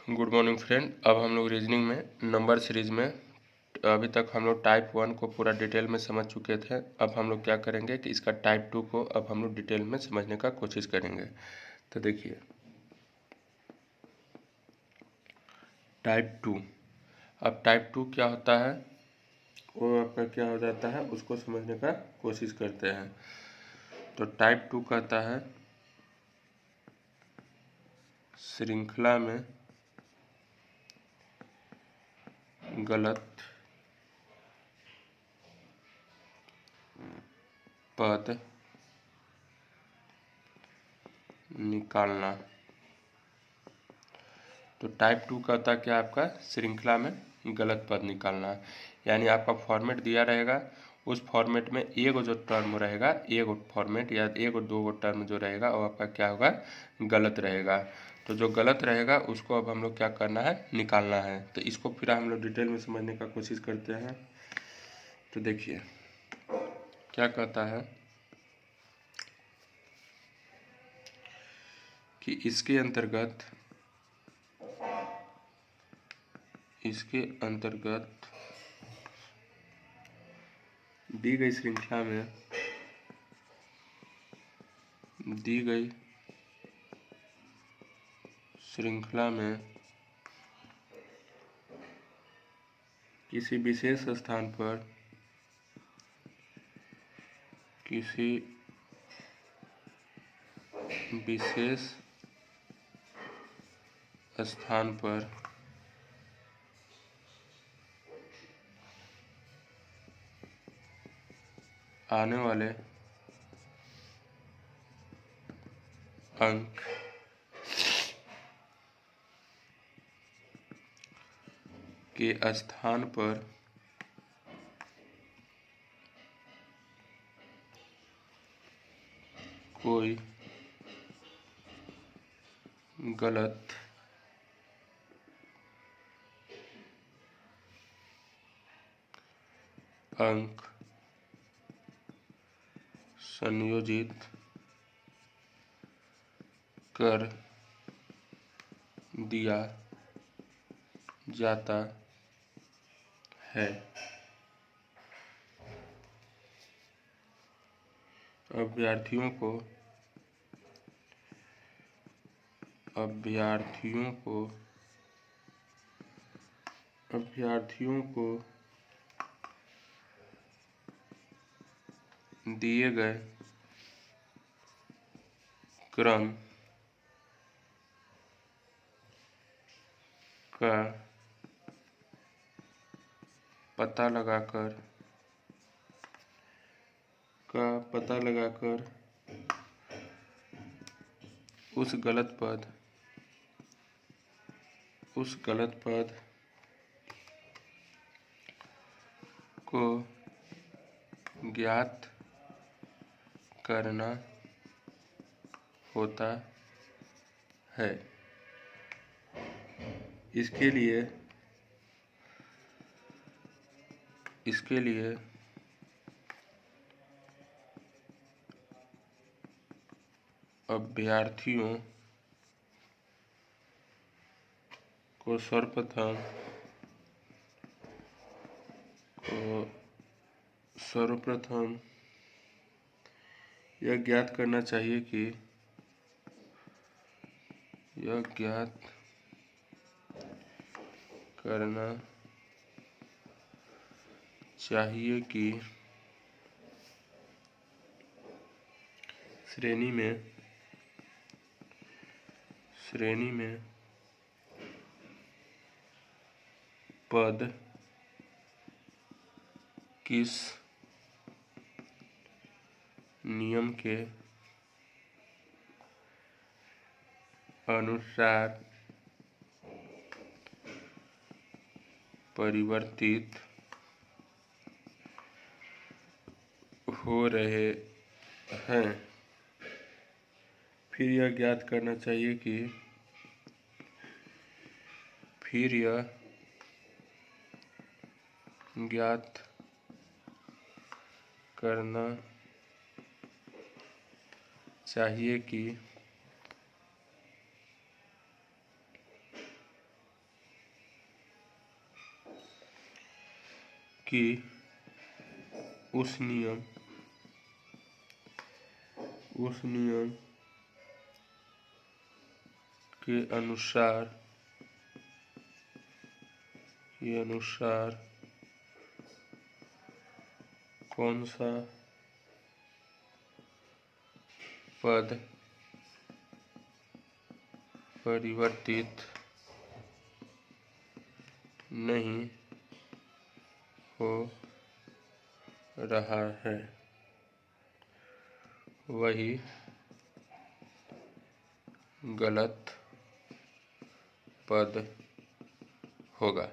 Good morning friend. अब हम लोग रीजनिंग में नंबर सीरीज में अभी तक हम लोग टाइप 1 को पूरा डिटेल में समझ चुके थे। अब हम लोग क्या करेंगे कि इसका टाइप 2 को अब हम लोग डिटेल में समझने का कोशिश करेंगे। तो देखिए टाइप 2। अब टाइप 2 क्या होता है वो आपका क्या हो जाता है उसको समझने का कोशिश करते हैं। तो टाइप 2 कहता है श्रृंखला में गलत पद निकालना। तो टाइप 2 कहता है क्या आपका श्रृंखला में गलत पद निकालना, यानी आपका फॉर्मेट दिया रहेगा, उस फॉर्मेट में एगो जो टर्म रहेगा, एगो फॉर्मेट या एगो दो टर्म जो रहेगा वो आपका क्या होगा, गलत रहेगा। तो जो गलत रहेगा उसको अब हम लोग क्या करना है, निकालना है। तो इसको फिर हम लोग डिटेल में समझने का कोशिश करते हैं। तो देखिए क्या कहता है कि इसके अंतर्गत दी गई श्रृंखला में किसी विशेष स्थान पर आने वाले अंक के स्थान पर कोई गलत अंक संयोजित कर दिया जाता है। अभ्यर्थियों को दिए गए क्रम का पता लगाकर उस गलत पद को ज्ञात करना होता है। इसके लिए अभ्यर्थियों को सर्वप्रथम यह ज्ञात करना चाहिए कि श्रेणी में पद किस नियम के अनुसार परिवर्तित हो रहे हैं। फिर यह ज्ञात करना चाहिए कि कि उस नियम के अनुसार कौन सा पद परिवर्तित नहीं हो रहा है वही गलत पद होगा।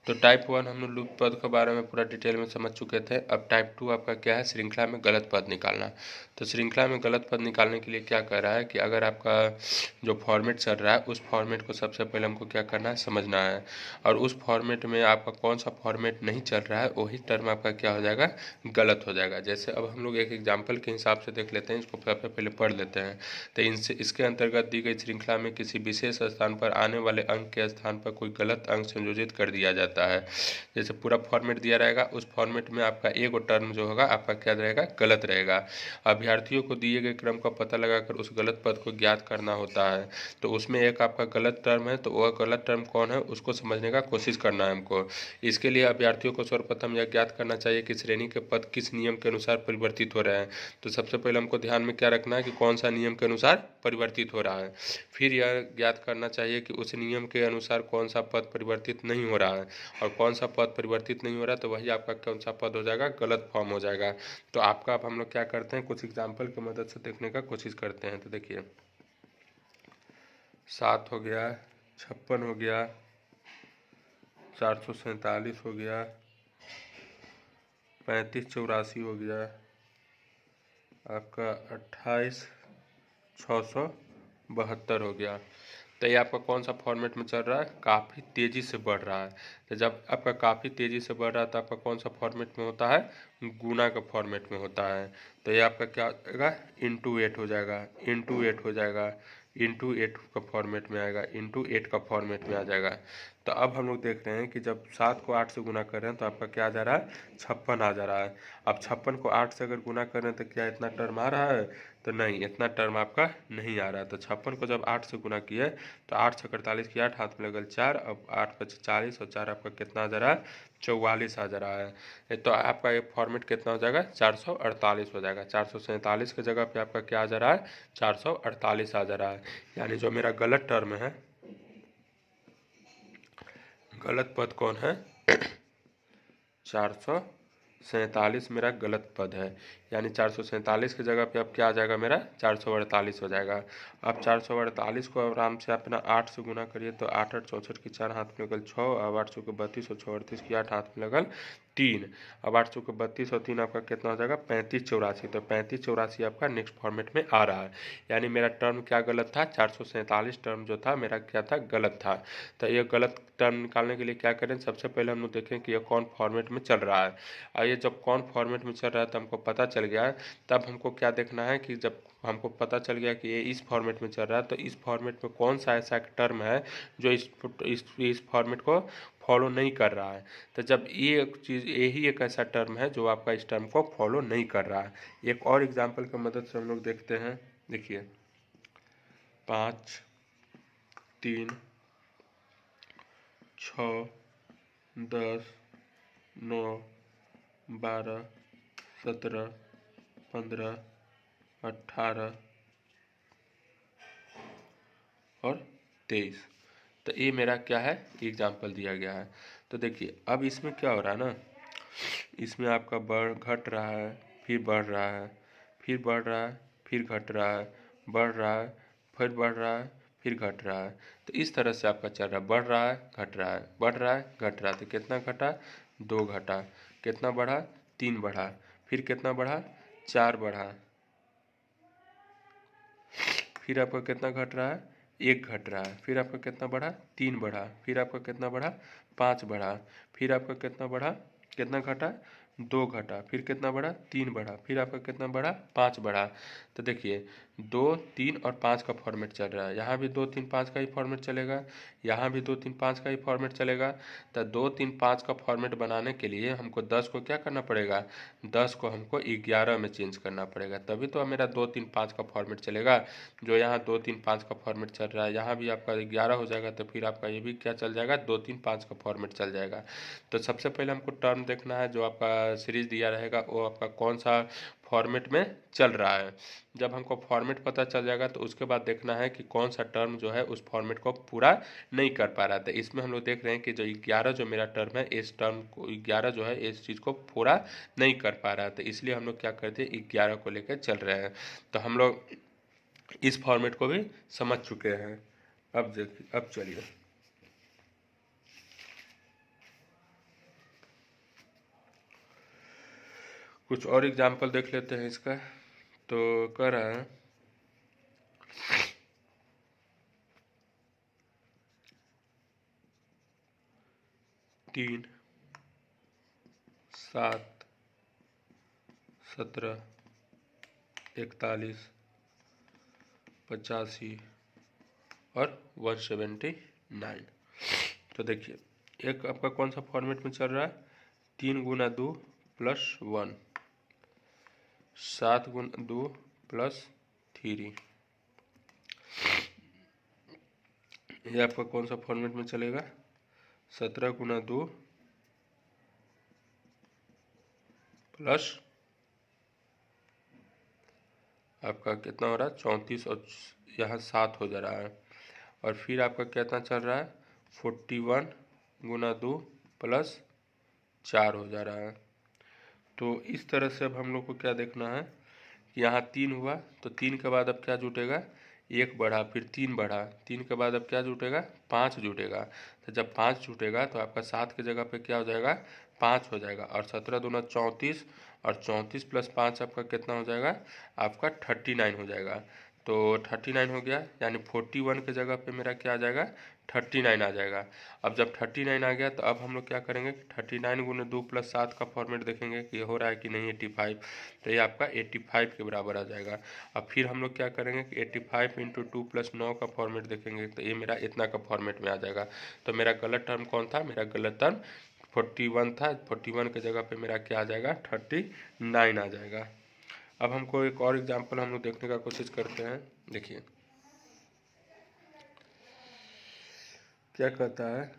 तो टाइप 1 हम लोग लूप पद के बारे में पूरा डिटेल में समझ चुके थे। अब टाइप 2 आपका क्या है, श्रृंखला में गलत पद निकालना। तो श्रृंखला में गलत पद निकालने के लिए क्या कर रहा है कि अगर आपका जो फॉर्मेट चल रहा है उस फॉर्मेट को सबसे पहले हमको क्या करना है, समझना है। और उस फॉर्मेट में आपका कौन सा फॉर्मेट नहीं चल रहा है वही टर्म आपका क्या हो जाएगा, गलत हो जाएगा। जैसे अब हम लोग एक एग्जाम्पल के हिसाब से देख लेते हैं, इसको सबसे पहले पढ़ लेते हैं। तो इसके अंतर्गत दी गई श्रृंखला में किसी विशेष स्थान पर आने वाले अंक के स्थान पर कोई गलत अंक संयोजित कर दिया जाता है। जैसे पूरा फॉर्मेट दिया रहेगा, उस फॉर्मेट में आपका एक टर्म जो होगा आपका क्या रहेगा, गलत रहेगा। अभ्यर्थियों को दिए गए क्रम का पता लगाकर उस गलत पद को ज्ञात करना होता है। तो उसमें एक आपका गलत टर्म है, तो वह गलत टर्म कौन है उसको समझने का कोशिश करना है हमको। इसके लिए अभ्यर्थियों को सर्वप्रथम यह ज्ञात करना चाहिए कि श्रेणी के पद किस नियम के अनुसार परिवर्तित हो रहे हैं। तो सबसे पहले हमको ध्यान में क्या रखना है कि कौन सा नियम के अनुसार परिवर्तित हो रहा है। फिर यह ज्ञात करना चाहिए कि उस नियम के अनुसार कौन सा पद परिवर्तित नहीं हो रहा है। और कौन सा पद परिवर्तित नहीं हो रहा है तो वही आपका कौन सा पद हो जाएगा, गलत फॉर्म हो जाएगा। तो आपका अब हम लोग क्या करते हैं, कुछ एग्जाम्पल की मदद से देखने का कोशिश करते हैं। तो देखिए 7 हो गया, 56 हो गया, 447 हो गया, 3584 हो गया, आपका 28672 हो गया। तो ये आपका कौन सा फॉर्मेट में चल रहा है, काफ़ी तेज़ी से बढ़ रहा है। तो जब आपका काफ़ी तेज़ी से बढ़ रहा है तो आपका कौन सा फॉर्मेट में होता है, गुना का फॉर्मेट में होता है। तो ये आपका क्या हो जाएगा, इंटू 8 हो जाएगा, इंटू 8 हो जाएगा, इंटू 8 का फॉर्मेट में आएगा, इंटू 8 का फॉर्मेट में आ जाएगा। तो अब हम लोग देख रहे हैं कि जब 7 को 8 से गुना कर रहे हैं तो आपका क्या आ जा रहा है, 56 आ जा रहा है। अब 56 को 8 से अगर गुना कर रहे हैं तो क्या इतना टर्म आ रहा है, तो नहीं, इतना टर्म आपका नहीं आ रहा है। तो 56 को जब 8 से गुना किए तो 8 × 48 की 8, हाथ में लगल 4, अब 8 × 40 और 4 आपका कितना आ जा रहा है, 44 आ जा रहा है। तो आपका ये फॉर्मेट कितना हो जाएगा, 448 हो जाएगा। 447 की जगह पे आपका क्या आ जा रहा है, 448 आ जा रहा है। यानी जो मेरा गलत टर्म है, गलत पद कौन है, 447 मेरा गलत पद है। यानी 447 की जगह पे अब क्या आ जाएगा, मेरा 448 हो जाएगा। अब 448 को आराम से अपना 8 से गुना करिए तो 8 8 64 की 4, हाथ में लगल 6, अब 8 चौके 32 और 6 38 की 8, हाथ में लगल 3। अब 8 चौके 32 और 3 आपका कितना हो जाएगा, 3584। तो 3584 आपका नेक्स्ट फॉर्मेट में आ रहा है। यानी मेरा टर्म क्या गलत था, 447 टर्म जो था मेरा क्या था, गलत था। तो ये गलत टर्म निकालने के लिए क्या करें, सबसे पहले हम लोग देखें कि ये कौन फॉर्मेट में चल रहा है। और ये जब कौन फॉर्मेट में चल रहा है तो हमको पता चल गया है, तब हमको क्या देखना है कि जब हमको पता चल गया कि ये इस फॉर्मेट में चल रहा है तो इस फॉर्मेट में कौन सा ऐसा टर्म है जो इस फॉर्मेट को फॉलो नहीं कर रहा है। तो जब ये एक चीज़, यही एक ऐसा टर्म है जो आपका इस टर्म को फॉलो नहीं कर रहा है। एक और एग्जाम्पल की मदद से हम लोग देखते हैं। देखिए 5 3 6 10 9 12 17 15 18 और 23। तो ये मेरा क्या है, एग्जाम्पल दिया गया है। तो देखिए अब इसमें क्या हो रहा है ना, इसमें आपका घट रहा है, फिर बढ़ रहा है, फिर बढ़ रहा है, फिर घट रहा है, बढ़ रहा है, फिर बढ़ रहा है, फिर घट रहा है। तो इस तरह से आपका चल रहा है, बढ़ रहा है, घट रहा है, बढ़ रहा है, घट रहा है। तो कितना घटा, 2 घटा, कितना बढ़ा, 3 बढ़ा, फिर कितना बढ़ा, 4 बढ़ा, फिर आपका कितना घट रहा है, 1 घट रहा है, फिर आपका कितना बढ़ा, 3 बढ़ा, फिर आपका कितना बढ़ा, 5 बढ़ा, फिर आपका कितना बढ़ा, कितना घटा, 2 घटा, फिर कितना बढ़ा, 3 बढ़ा, फिर आपका कितना बढ़ा, 5 बढ़ा। तो देखिए 2, 3 और 5 का फॉर्मेट चल रहा है। यहाँ भी 2, 3, 5 का ही फॉर्मेट चलेगा, यहाँ भी 2, 3, 5 का ही फॉर्मेट चलेगा। तो 2, 3, 5 का फॉर्मेट बनाने के लिए हमको 10 को क्या करना पड़ेगा, 10 को हमको 11 में चेंज करना पड़ेगा, तभी तो मेरा 2, 3, 5 का फॉर्मेट चलेगा। जो यहाँ 2, 3, 5 का फॉर्मेट चल रहा है, यहाँ भी आपका 11 हो जाएगा, तो फिर आपका ये भी क्या चल जाएगा, 2, 3, 5 का फॉर्मेट चल जाएगा। तो सबसे पहले हमको टर्म देखना है, जो आपका सीरीज दिया रहेगा वो आपका कौन सा फॉर्मेट में चल रहा है। जब हमको फॉर्मेट पता चल जाएगा तो उसके बाद देखना है कि कौन सा टर्म जो है उस फॉर्मेट को पूरा नहीं कर पा रहा था। इसमें हम लोग देख रहे हैं कि जो 11 जो मेरा टर्म है, इस टर्म को 11 जो है इस चीज़ को पूरा नहीं कर पा रहा था, इसलिए हम लोग क्या करते हैं, 11 को लेकर चल रहे हैं। तो हम लोग इस फॉर्मेट को भी समझ चुके हैं। अब देखिए, अब चलिए कुछ और एग्जाम्पल देख लेते हैं इसका। तो कह रहा है 3, 7, 17, 41, 85 और 179। तो देखिए, एक आपका कौन सा फॉर्मेट में चल रहा है, 3 गुना 2 प्लस 1, 7 गुना 2 प्लस 3। ये आपका कौन सा फॉर्मेट में चलेगा, 17 गुना 2 प्लस आपका कितना हो रहा है, 34, और यहाँ 7 हो जा रहा है। और फिर आपका कितना चल रहा है, 41 गुना 2 प्लस 4 हो जा रहा है। तो इस तरह से अब हम लोग को क्या देखना है कि यहाँ 3 हुआ, तो 3 के बाद अब क्या जुटेगा, 1 बढ़ा, फिर 3 बढ़ा, 3 के बाद अब क्या जुटेगा, 5 जुटेगा। तो जब 5 जुटेगा तो आपका 7 की जगह पे क्या हो जाएगा, 5 हो जाएगा। और 17 दूना 34, और 34 प्लस 5 आपका कितना हो जाएगा, आपका 39 हो जाएगा। तो 39 हो गया, यानी 41 की जगह पे मेरा क्या आ जाएगा, 39 आ जाएगा। अब जब 39 आ गया तो अब हम लोग क्या करेंगे, 39 गुना 2 प्लस 7 का फॉर्मेट देखेंगे कि ये हो रहा है कि नहीं, 85। तो ये आपका 85 के बराबर आ जाएगा। अब फिर हम लोग क्या करेंगे कि 85 इंटू 2 प्लस 9 का फॉर्मेट देखेंगे, तो ये मेरा इतना का फॉर्मेट में आ जाएगा। तो मेरा गलत टर्म कौन था, मेरा गलत टर्म 41 था। 41 की जगह पे मेरा क्या आ जाएगा, 39 आ जाएगा। अब हमको एक और एग्जांपल हम लोग देखने का कोशिश करते हैं। देखिए क्या कहता है,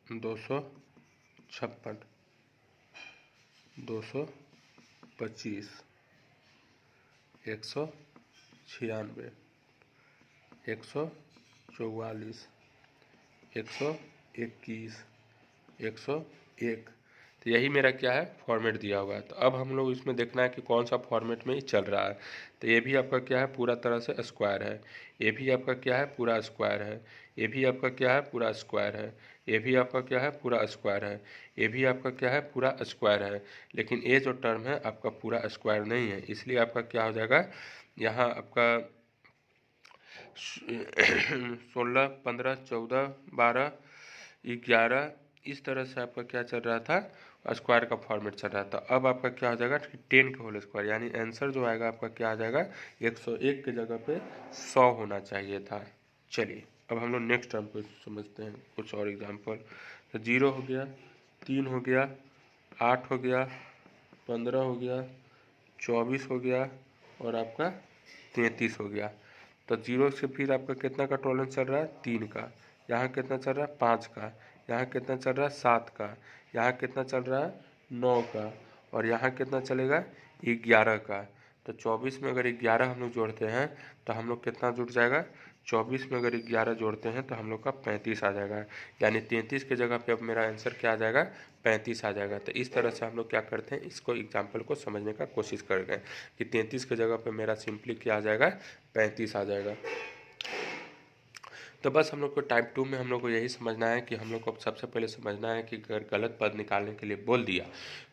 256, 225, 196, 144, 121, 101। तो यही मेरा क्या है, फॉर्मेट दिया हुआ है। तो अब हम लोग इसमें देखना है कि कौन सा फॉर्मेट में ही चल रहा है। तो ये भी आपका क्या है, पूरा तरह से स्क्वायर है। ये भी आपका क्या है, पूरा स्क्वायर है। ये भी आपका क्या है, पूरा स्क्वायर है। ये भी आपका क्या है, पूरा स्क्वायर है। ये भी आपका क्या है, पूरा स्क्वायर है। लेकिन ये जो टर्म है आपका पूरा स्क्वायर नहीं है, इसलिए आपका क्या हो जाएगा, यहाँ आपका 16, 15, 14, 12, 11, इस तरह से आपका क्या चल रहा था, स्क्वायर का फॉर्मेट चल रहा था। अब आपका क्या हो जाएगा, 10 का होल स्क्वायर, यानी आंसर जो आएगा आपका क्या आ जाएगा, 101 की जगह पे 100 होना चाहिए था। चलिए अब हम लोग नेक्स्ट टर्म को समझते हैं, कुछ और एग्जांपल। तो 0 हो गया, 3 हो गया, 8 हो गया, 15 हो गया, 24 हो गया, और आपका 33 हो गया। तो 0 से फिर आपका कितना का टॉलरेंस चल रहा है, 3 का। यहाँ कितना चल रहा है, 5 का। यहाँ कितना चल रहा है, 7 का। यहाँ कितना चल रहा है, 9 का। और यहाँ कितना चलेगा, 11 का। तो 24 में अगर 11 हम लोग जोड़ते हैं तो हम लोग कितना जुड़ जाएगा, 24 में अगर 11 जोड़ते हैं तो हम लोग का 35 आ जाएगा। यानी 33 की जगह पे अब मेरा आंसर क्या आ जाएगा, 35 आ जाएगा। तो इस तरह से हम लोग क्या करते हैं, इसको एग्जाम्पल को समझने का कोशिश कर रहे हैं कि 33 की जगह पे मेरा सिंपली क्या आ जाएगा, 35 आ जाएगा। तो बस हम लोग को टाइप 2 में हम लोग को यही समझना है कि हम लोग को सबसे पहले समझना है कि अगर गलत पद निकालने के लिए बोल दिया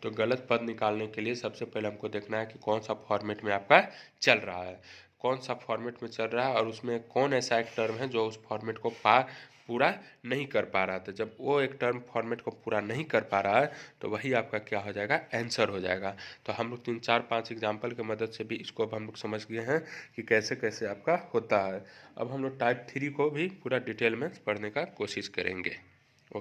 तो गलत पद निकालने के लिए सबसे पहले हमको देखना है कि कौन सा फॉर्मेट में आपका चल रहा है, कौन सा फॉर्मेट में चल रहा है, और उसमें कौन ऐसा एक टर्म है जो उस फॉर्मेट को पूरा नहीं कर पा रहा था। जब वो एक टर्म फॉर्मेट को पूरा नहीं कर पा रहा है तो वही आपका क्या हो जाएगा, आंसर हो जाएगा। तो हम लोग 3 4 5 एग्जाम्पल की मदद से भी इसको अब हम लोग समझ गए हैं कि कैसे कैसे आपका होता है। अब हम लोग टाइप 3 को भी पूरा डिटेल में पढ़ने का कोशिश करेंगे।